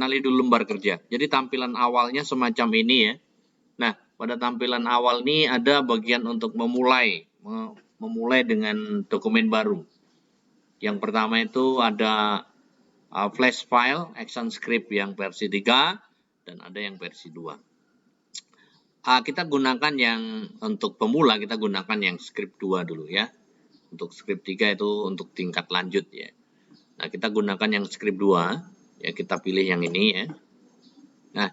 Kenali dulu lembar kerja. Jadi tampilan awalnya semacam ini ya. Nah, pada tampilan awal ini ada bagian untuk memulai dengan dokumen baru. Yang pertama itu ada flash file action script yang versi 3 dan ada yang versi 2. Kita gunakan yang untuk pemula, kita gunakan yang script 2 dulu ya. Untuk script 3 itu untuk tingkat lanjut ya. Nah, kita gunakan yang script 2. Ya, kita pilih yang ini ya. Nah,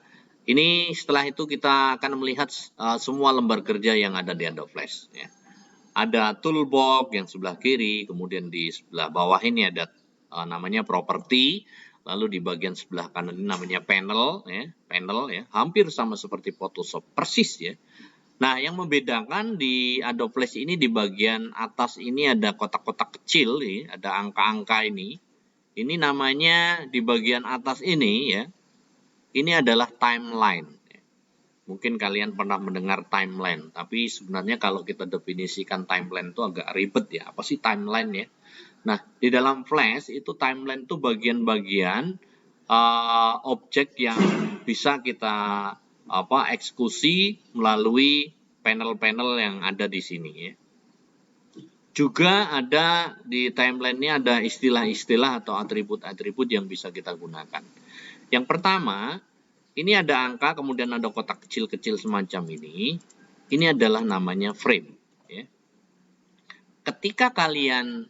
ini setelah itu kita akan melihat semua lembar kerja yang ada di Adobe Flash ya. Ada toolbox yang sebelah kiri, kemudian di sebelah bawah ini ada namanya property, lalu di bagian sebelah kanan ini namanya panel ya, hampir sama seperti Photoshop persis ya. Nah, yang membedakan di Adobe Flash ini di bagian atas ini ada kotak-kotak kecil nih, ada angka-angka ini. Ini namanya di bagian atas ini ya. Ini adalah timeline. Mungkin kalian pernah mendengar timeline, tapi sebenarnya kalau kita definisikan timeline itu agak ribet ya. Apa sih timeline ya? Nah, di dalam Flash itu timeline itu bagian-bagian objek yang bisa kita eksekusi melalui panel-panel yang ada di sini ya. Juga ada di timeline ini ada istilah-istilah atau atribut-atribut yang bisa kita gunakan. Yang pertama, ini ada angka, kemudian ada kotak kecil-kecil semacam ini. Ini adalah namanya frame. Ya. Ketika kalian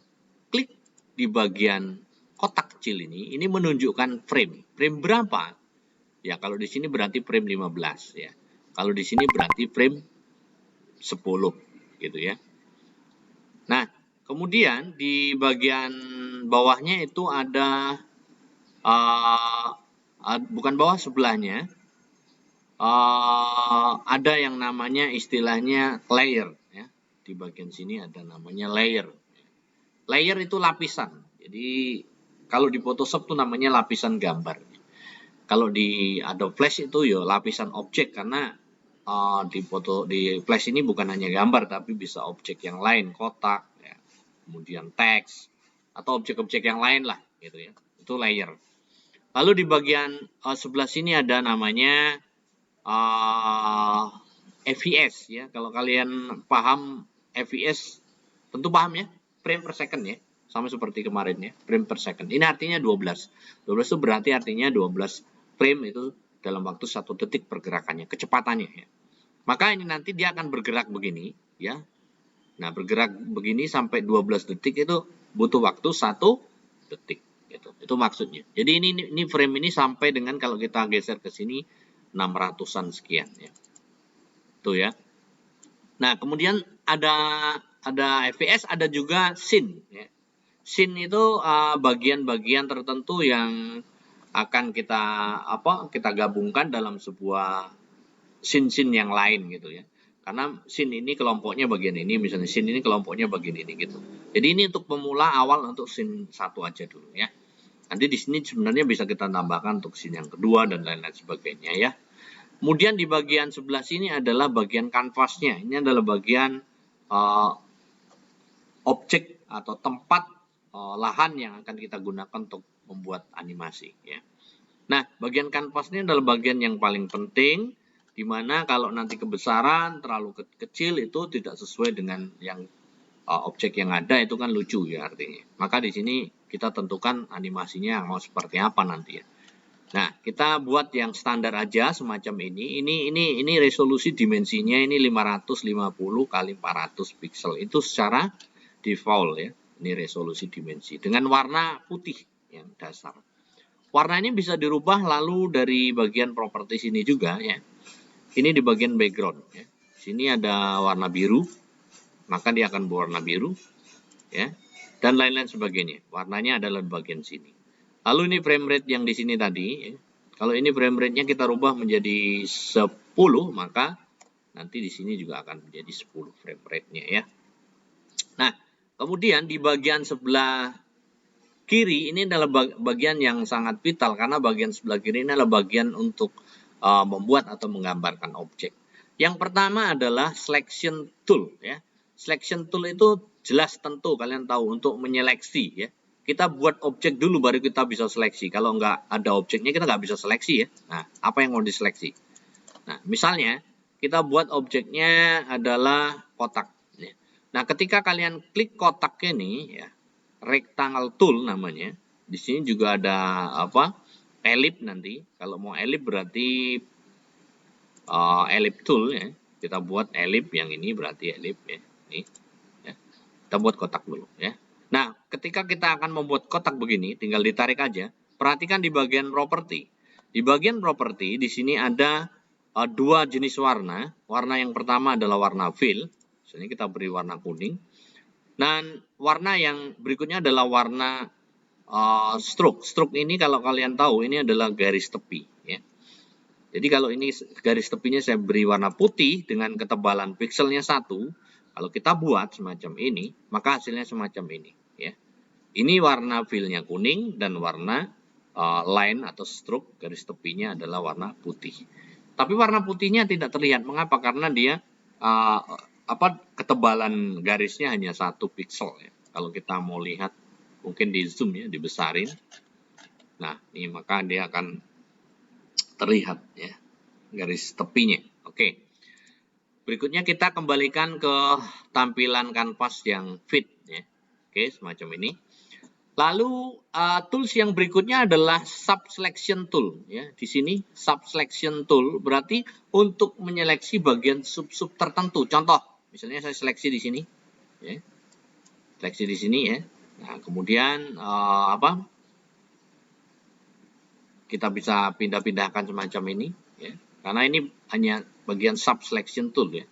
klik di bagian kotak kecil ini menunjukkan frame. Frame berapa? Ya, kalau di sini berarti frame 15 ya. Kalau di sini berarti frame 10 gitu ya. Nah, kemudian di bagian bawahnya itu ada bukan bawah, sebelahnya ada yang namanya istilahnya layer ya. Di bagian sini ada namanya layer. Layer itu lapisan. Jadi kalau di Photoshop itu namanya lapisan gambar. Kalau di Adobe Flash itu ya lapisan objek, karena di Flash ini bukan hanya gambar tapi bisa objek yang lain, kotak ya, kemudian teks atau objek-objek yang lain lah gitu ya. Itu layer. Lalu di bagian sebelah sini ada namanya FVS ya. Kalau kalian paham FVS, tentu paham ya, frame per second ya. Sama seperti kemarin ya, frame per second. Ini artinya 12. 12 itu berarti artinya 12 frame itu dalam waktu 1 detik pergerakannya, kecepatannya ya. Maka ini nanti dia akan bergerak begini ya. Nah, bergerak begini sampai 12 detik itu butuh waktu 1 detik gitu. Itu maksudnya. Jadi ini frame ini sampai dengan kalau kita geser ke sini 600-an sekian ya. Tuh ya. Nah, kemudian ada FVS, ada juga scene ya. Scene itu bagian-bagian tertentu yang akan kita gabungkan dalam sebuah scene-scene yang lain gitu ya. Karena scene ini kelompoknya bagian ini, misalnya scene ini kelompoknya bagian ini gitu. Jadi ini untuk pemula awal untuk scene 1 aja dulu ya. Nanti di sini sebenarnya bisa kita tambahkan untuk scene yang kedua dan lain-lain sebagainya ya. Kemudian di bagian sebelah sini adalah bagian kanvasnya. Ini adalah bagian objek atau tempat lahan yang akan kita gunakan untuk membuat animasi ya. Nah, bagian kanvas ini adalah bagian yang paling penting, di mana kalau nanti kebesaran terlalu kecil itu tidak sesuai dengan yang objek yang ada, itu kan lucu ya artinya. Maka di sini kita tentukan animasinya mau seperti apa nanti ya. Nah, kita buat yang standar aja semacam ini. Ini resolusi dimensinya ini 550 kali 400 pixel. Itu secara default ya. Ini resolusi dimensi dengan warna putih yang dasar. Warna ini bisa dirubah lalu dari bagian properti sini juga ya. Ini di bagian background ya. Sini ada warna biru, maka dia akan berwarna biru ya. Dan lain-lain sebagainya. Warnanya adalah di bagian sini. Lalu ini frame rate yang di sini tadi ya. Kalau ini frame rate-nya kita rubah menjadi 10, maka nanti di sini juga akan menjadi 10 frame rate-nya ya. Nah, kemudian di bagian sebelah kiri ini adalah bagian yang sangat vital, karena bagian sebelah kiri ini adalah bagian untuk membuat atau menggambarkan objek. Yang pertama adalah selection tool ya. Selection tool itu jelas tentu kalian tahu untuk menyeleksi ya. kita buat objek dulu baru kita bisa seleksi. Kalau nggak ada objeknya kita nggak bisa seleksi ya. Nah, apa yang mau diseleksi? Nah, misalnya kita buat objeknya adalah kotak. Nah, ketika kalian klik kotak ini, ya, rectangle tool namanya. Di sini juga ada apa? Ellipse nanti. Kalau mau ellipse berarti ellipse tool ya. Kita buat ellipse yang ini berarti ellipse ya. Ini, ya. Kita buat kotak dulu ya. Nah, ketika kita akan membuat kotak begini, tinggal ditarik aja. Perhatikan di bagian properti. Di bagian properti di sini ada dua jenis warna. Warna yang pertama adalah warna fill. Misalnya kita beri warna kuning. Dan warna yang berikutnya adalah warna stroke. Stroke ini kalau kalian tahu ini adalah garis tepi. Ya. Jadi kalau ini garis tepinya saya beri warna putih dengan ketebalan pixelnya 1. Kalau kita buat semacam ini, maka hasilnya semacam ini. Ya. Ini warna fillnya kuning dan warna line atau stroke garis tepinya adalah warna putih. Tapi warna putihnya tidak terlihat. Mengapa? Karena dia ketebalan garisnya hanya 1 pixel ya. Kalau kita mau lihat mungkin di zoom ya, dibesarin. Nah, ini maka dia akan terlihat ya garis tepinya. Oke. Berikutnya kita kembalikan ke tampilan kanvas yang fit ya. Oke, semacam ini. Lalu tools yang berikutnya adalah subselection tool ya. Di sini subselection tool berarti untuk menyeleksi bagian sub-sub tertentu. Contoh, misalnya saya seleksi di sini ya. Seleksi di sini ya. Nah, kemudian kita bisa pindah-pindahkan semacam ini ya. Karena ini hanya bagian subselection tool ya.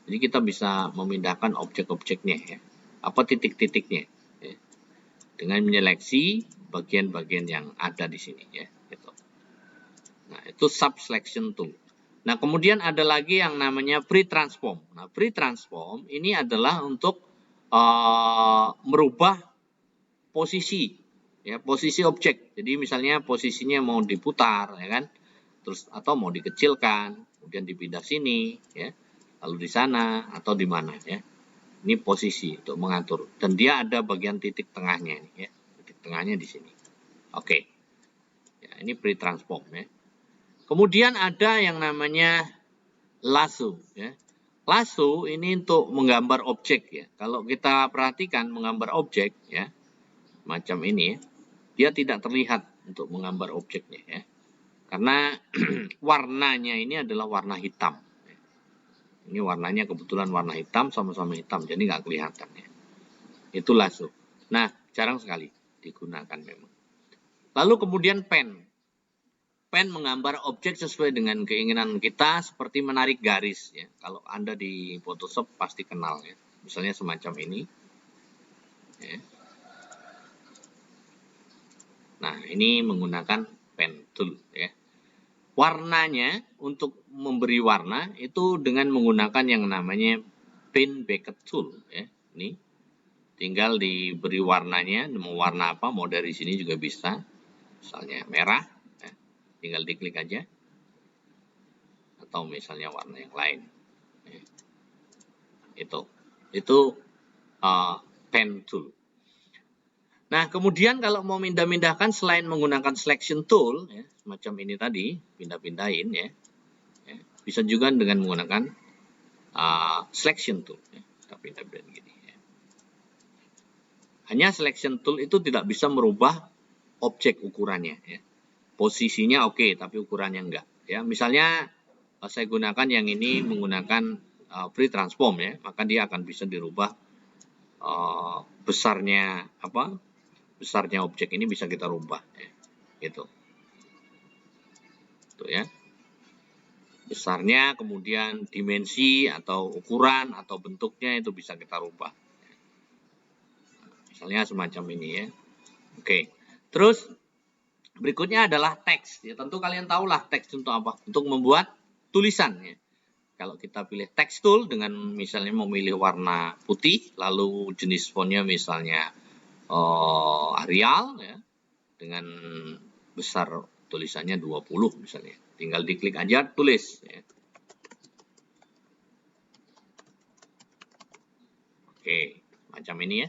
Jadi kita bisa memindahkan objek-objeknya ya. Apa titik-titiknya ya. Dengan menyeleksi bagian-bagian yang ada di sini ya, gitu. Nah, itu subselection tool. Nah, kemudian ada lagi yang namanya pre-transform. Nah, pre-transform ini adalah untuk merubah posisi ya, posisi objek. Jadi misalnya posisinya mau diputar ya kan. Terus atau mau dikecilkan, kemudian dipindah sini ya. Lalu di sana atau di mana ya. Ini posisi untuk mengatur dan dia ada bagian titik tengahnya ini ya. Titik tengahnya di sini. Oke. Ya, ini pre-transform ya. Kemudian ada yang namanya lasso ya. Lasso ini untuk menggambar objek ya. Kalau kita perhatikan menggambar objek ya, macam ini ya, dia tidak terlihat untuk menggambar objeknya ya. Karena warnanya ini adalah warna hitam. Ini warnanya kebetulan warna hitam, sama-sama hitam, jadi nggak kelihatan ya. Itu lasso. Nah, jarang sekali digunakan memang. Lalu kemudian pen. Pen menggambar objek sesuai dengan keinginan kita seperti menarik garis ya. Kalau Anda di Photoshop pasti kenal ya. Misalnya semacam ini. Ya. Nah, ini menggunakan pen tool ya. Warnanya untuk memberi warna itu dengan menggunakan yang namanya pen bucket tool ya. Ini tinggal diberi warnanya, mau warna apa, mau dari sini juga bisa. Misalnya merah. Tinggal diklik aja atau misalnya warna yang lain ya. Itu pen tool. Nah, kemudian kalau mau pindah-pindahkan selain menggunakan selection tool ya, semacam ini tadi, pindah-pindahin ya, bisa juga dengan menggunakan selection tool ya. Kita pindah-pindahin gini ya. Hanya selection tool itu tidak bisa merubah objek ukurannya ya. Posisinya oke, tapi ukurannya enggak. Ya, misalnya saya gunakan yang ini menggunakan pre-transform ya, maka dia akan bisa dirubah besarnya besarnya objek ini bisa kita rubah ya. Gitu. Tuh ya. Besarnya, kemudian dimensi atau ukuran atau bentuknya itu bisa kita rubah. Misalnya semacam ini ya. Oke. Terus berikutnya adalah teks. Ya, tentu kalian tahulah teks untuk apa? Untuk membuat tulisan. Ya. Kalau kita pilih text tool dengan misalnya memilih warna putih, lalu jenis fontnya misalnya Arial, ya, dengan besar tulisannya 20 misalnya. Tinggal diklik aja, tulis. Ya. Oke, macam ini ya.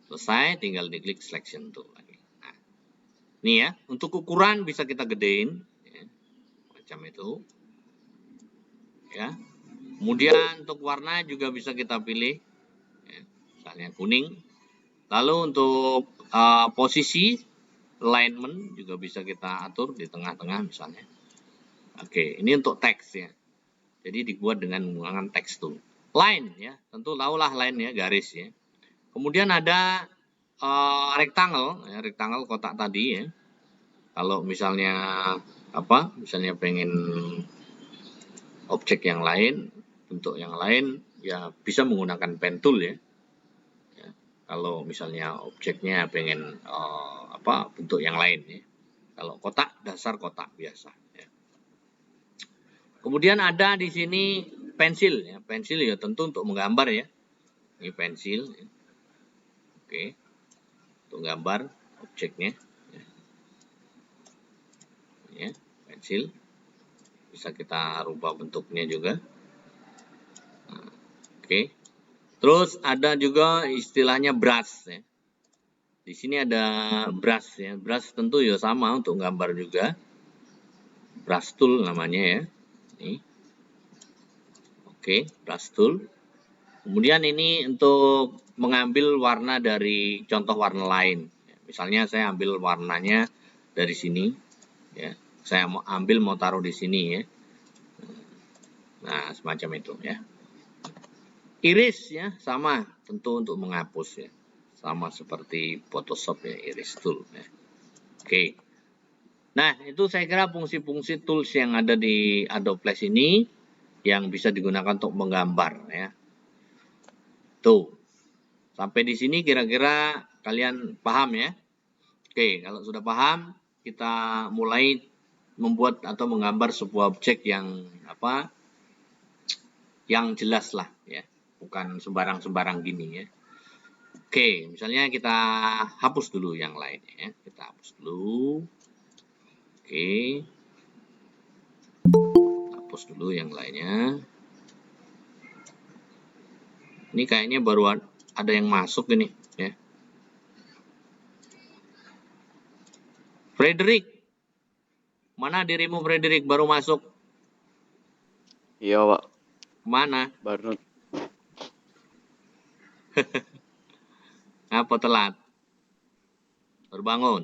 Selesai, tinggal diklik selection tool lagi. Nah, ini ya, untuk ukuran bisa kita gedein, ya, macam itu. Ya. Kemudian untuk warna juga bisa kita pilih, ya, misalnya kuning. Lalu untuk posisi alignment juga bisa kita atur di tengah-tengah misalnya. Oke, ini untuk teks ya. Jadi dibuat dengan menggunakan teks tool. Line ya, tentu tahulah line ya, garis ya. Kemudian ada rectangle, ya, rectangle kotak tadi ya. Kalau misalnya misalnya pengen objek yang lain, bentuk yang lain, ya bisa menggunakan pen tool ya. Kalau misalnya objeknya pengen bentuk yang lain ya. Kalau kotak, dasar kotak biasa ya. Kemudian ada di sini pensil ya. Pensil ya tentu untuk menggambar ya. Ini pensil ya. Oke. Untuk gambar objeknya ya. Ya, pensil. Bisa kita rubah bentuknya juga. Nah, oke. Terus ada juga istilahnya brush ya. Di sini ada brush ya. Brush tentu ya sama untuk gambar juga. Brush tool namanya ya. Ini. Oke, brush tool. Kemudian ini untuk mengambil warna dari contoh warna lain. Misalnya saya ambil warnanya dari sini. Ya. Saya mau taruh di sini ya. Nah, semacam itu ya. Iris ya, sama tentu untuk menghapus ya. Sama seperti Photoshop ya, iris tool ya. Oke. Nah, itu saya kira fungsi-fungsi tools yang ada di Adobe Flash ini yang bisa digunakan untuk menggambar ya. Tuh. Sampai di sini kira-kira kalian paham ya? Oke, kalau sudah paham, kita mulai membuat atau menggambar sebuah objek yang yang jelas lah ya. Bukan sembarang-sembarang gini ya. Oke, misalnya kita hapus dulu yang lain ya. Kita hapus dulu. Oke. Hapus dulu yang lainnya. Ini kayaknya baru ada yang masuk ini ya. Frederick. Mana dirimu Frederick baru masuk? Iya, Pak. Mana? Baru Apa telat? Baru bangun.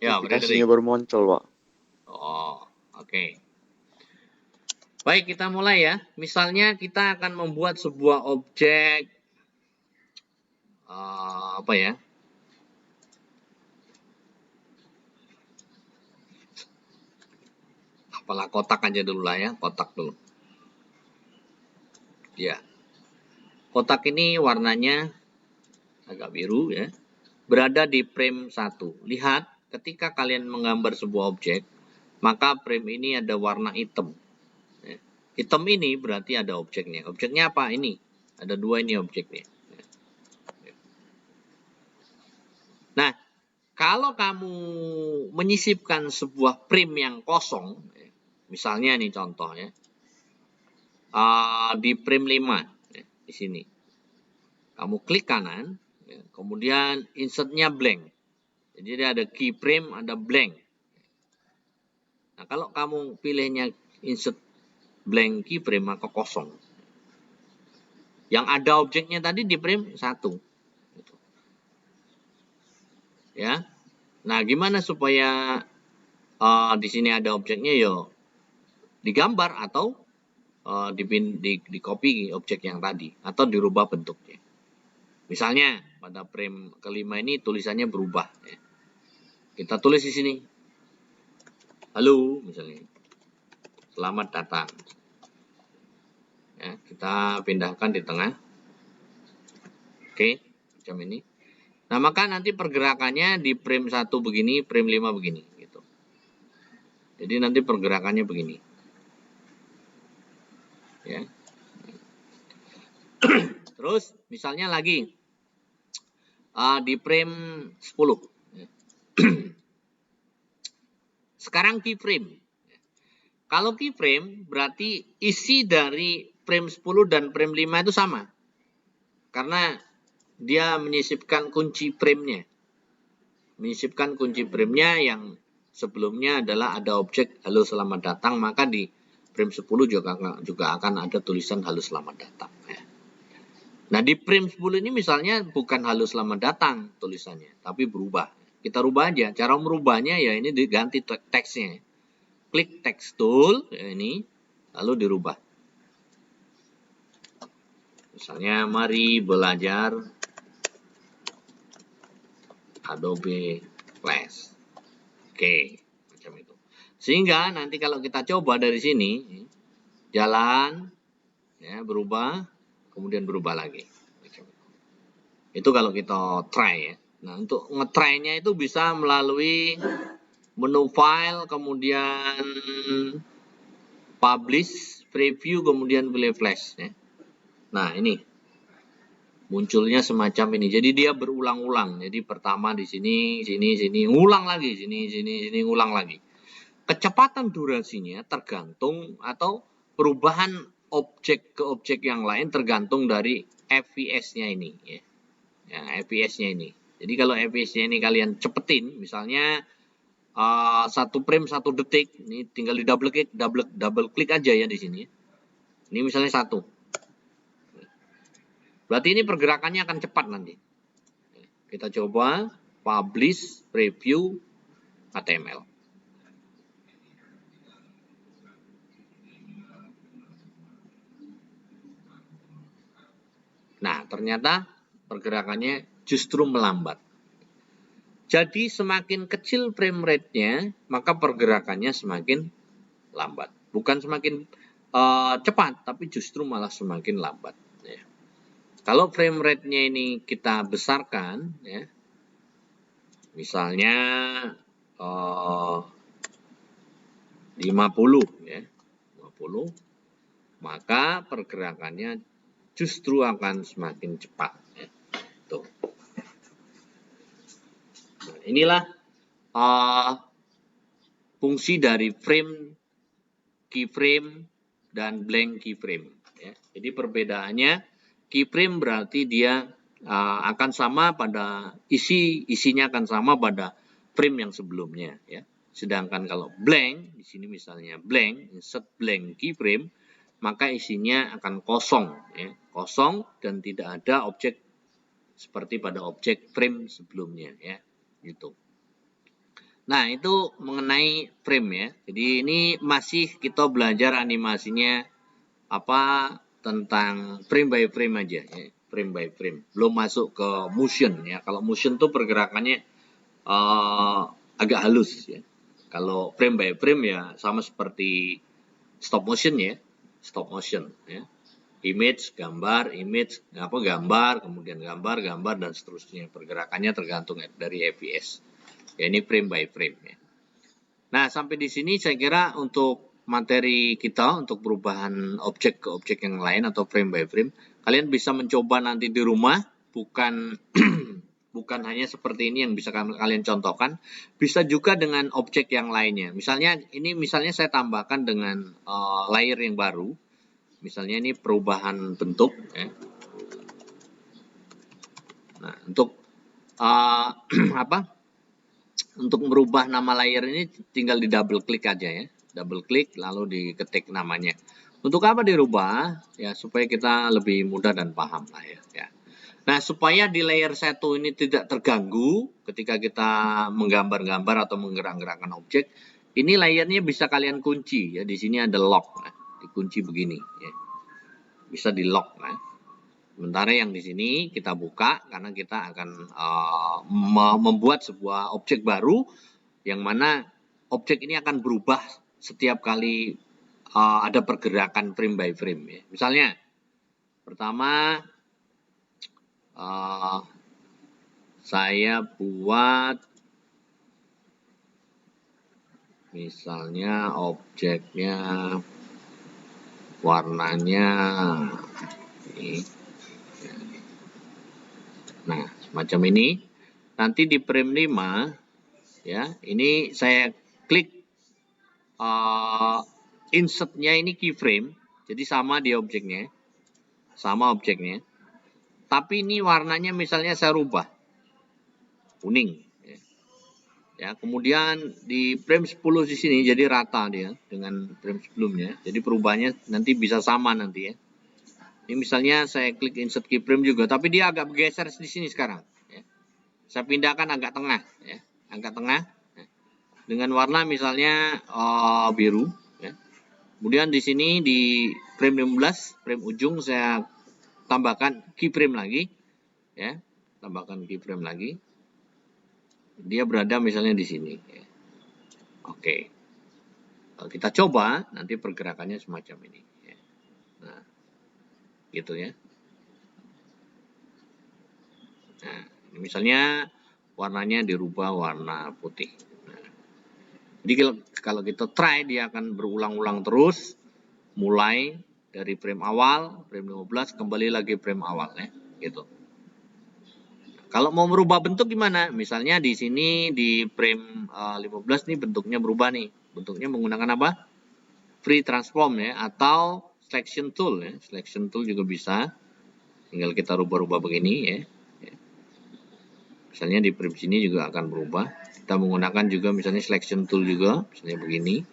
Ya, notifikasinya Frederick. baru muncul, Pak. Oh, oke. Baik, kita mulai ya. Misalnya kita akan membuat sebuah objek apalah kotak aja dulu lah ya, kotak dulu. Ya. Kotak ini warnanya agak biru ya. Berada di frame 1. Lihat, ketika kalian menggambar sebuah objek, maka frame ini ada warna hitam. Ya. Hitam ini berarti ada objeknya. Objeknya apa? Ini. Ada dua ini objeknya. Nah, kalau kamu menyisipkan sebuah frame yang kosong, misalnya nih contoh ya, di frame 5, ya, di sini. Kamu klik kanan, ya, kemudian insertnya blank. Jadi ada keyframe, ada blank. Nah, kalau kamu pilihnya insert blank keyframe, maka kosong. Yang ada objeknya tadi di frame 1. Ya. Nah, gimana supaya di sini ada objeknya? Yo, digambar atau di copy objek yang tadi atau dirubah bentuknya. Misalnya pada frame kelima ini tulisannya berubah. Ya. Kita tulis di sini, halo misalnya, selamat datang. Ya, kita pindahkan di tengah. Oke, macam ini. Nah, maka nanti pergerakannya di frame 1 begini, frame 5 begini. Gitu. Jadi nanti pergerakannya begini. Ya. Terus misalnya lagi di frame 10. Sekarang keyframe. Kalau keyframe berarti isi dari frame 10 dan frame 5 itu sama. Karena dia menyisipkan kunci frame-nya. Menyisipkan kunci frame-nya yang sebelumnya adalah ada objek halo selamat datang, maka di frame 10 juga akan ada tulisan halo selamat datang. Nah, di frame 10 ini misalnya bukan halo selamat datang tulisannya, tapi berubah. Kita rubah aja. Cara merubahnya ya ini diganti teksnya. Klik text tool ya ini, lalu dirubah. Misalnya mari belajar Adobe Flash. Oke, macam itu. Sehingga nanti kalau kita coba dari sini, jalan, ya berubah, kemudian berubah lagi. Itu kalau kita try ya. Nah, untuk nge-try-nya itu bisa melalui menu file, kemudian publish, preview, kemudian pilih flash. Ya. Nah, ini munculnya semacam ini. Jadi dia berulang-ulang. Jadi pertama di sini, sini, ulang lagi, sini, ulang lagi. Kecepatan durasinya tergantung atau perubahan objek ke objek yang lain tergantung dari FPS-nya ini. Ya. Ya, FPS-nya ini. Jadi kalau FPS-nya ini kalian cepetin, misalnya 1 frame 1 detik, ini tinggal di double klik aja ya di sini. Ini misalnya 1. Berarti ini pergerakannya akan cepat nanti. Kita coba publish preview HTML. Nah, ternyata pergerakannya justru melambat. Jadi semakin kecil frame rate-nya, maka pergerakannya semakin lambat. Bukan semakin cepat, tapi justru malah semakin lambat. Ya. Kalau frame rate-nya ini kita besarkan, ya, misalnya 50, ya, 50, maka pergerakannya justru akan semakin cepat. Ya. Tuh. Nah, inilah fungsi dari frame, keyframe, dan blank keyframe. Ya. Jadi perbedaannya, keyframe berarti dia akan sama pada isinya akan sama pada frame yang sebelumnya. Ya. Sedangkan kalau blank, di sini misalnya blank, insert blank keyframe, maka isinya akan kosong. Ya. Kosong dan tidak ada objek seperti pada objek frame sebelumnya. Ya. Gitu. Nah, itu mengenai frame ya. Jadi ini masih kita belajar animasinya tentang frame by frame aja ya. Frame by frame. Belum masuk ke motion ya. Kalau motion tuh pergerakannya agak halus ya. Kalau frame by frame ya sama seperti stop motion ya. Stop motion ya. Image, gambar, kemudian gambar, dan seterusnya. Pergerakannya tergantung dari FPS. Ya, ini frame by frame ya. Nah, sampai di sini saya kira untuk materi kita untuk perubahan objek ke objek yang lain atau frame by frame, kalian bisa mencoba nanti di rumah, bukan bukan hanya seperti ini yang bisa kalian contohkan, bisa juga dengan objek yang lainnya. Misalnya saya tambahkan dengan layer yang baru. Misalnya ini perubahan bentuk ya. Nah, untuk untuk merubah nama layer ini tinggal di double klik aja ya. Double klik lalu diketik namanya. Untuk apa dirubah? Ya supaya kita lebih mudah dan paham lah ya. Nah, supaya di layer 1 ini tidak terganggu ketika kita menggambar-gambar atau menggerak-gerakkan objek, ini layernya bisa kalian kunci ya. Di sini ada lock, nah, dikunci begini ya. Bisa di lock nah. Sementara yang di sini kita buka karena kita akan membuat sebuah objek baru yang mana objek ini akan berubah setiap kali ada pergerakan frame by frame. Ya. Misalnya, pertama saya buat misalnya objeknya warnanya ini. Nah, semacam ini. Nanti di frame 5, ya, ini saya klik insertnya ini keyframe. Jadi sama di objeknya. Sama objeknya. Tapi ini warnanya misalnya saya rubah kuning. Ya, kemudian di frame 10 di sini jadi rata dia dengan frame sebelumnya. Jadi perubahannya nanti bisa sama nanti ya. Ini misalnya saya klik insert keyframe juga, tapi dia agak bergeser di sini sekarang. Ya. Saya pindahkan agak tengah, ya, agak tengah. Ya. Dengan warna misalnya biru. Ya. Kemudian di sini di frame 15, frame ujung saya tambahkan keyframe lagi, ya, tambahkan keyframe lagi. Dia berada misalnya di sini. Ya. Oke, kalau kita coba nanti pergerakannya semacam ini. Ya. Nah, gitu ya. Nah, ini misalnya warnanya dirubah warna putih. Nah, jadi kalau kita try dia akan berulang-ulang terus, mulai dari frame awal, frame 15 kembali lagi frame awal ya, gitu. Kalau mau merubah bentuk gimana? Misalnya di sini di frame 15 nih bentuknya berubah nih. Bentuknya menggunakan apa? Free transform ya, atau selection tool ya. Selection tool juga bisa. Tinggal kita rubah-rubah begini ya. Misalnya di frame sini juga akan berubah. Kita menggunakan juga misalnya selection tool juga, misalnya begini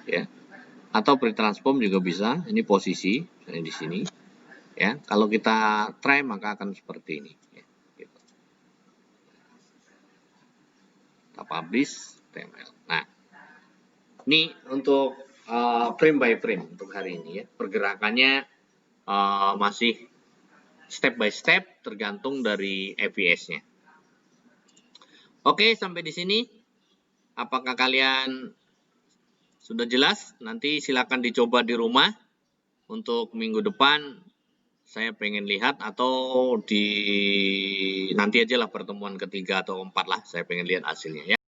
ya. Atau free transform juga bisa. Ini posisi misalnya di sini. Ya, kalau kita try maka akan seperti ini. Ya, gitu. Kita publish HTML. Nah, ini untuk frame by frame untuk hari ini ya. Pergerakannya masih step by step tergantung dari APS-nya. Oke, sampai di sini. Apakah kalian sudah jelas? Nanti silakan dicoba di rumah. Untuk minggu depan saya pengen lihat, atau di nanti aja lah pertemuan ketiga atau keempat lah, saya pengen lihat hasilnya ya.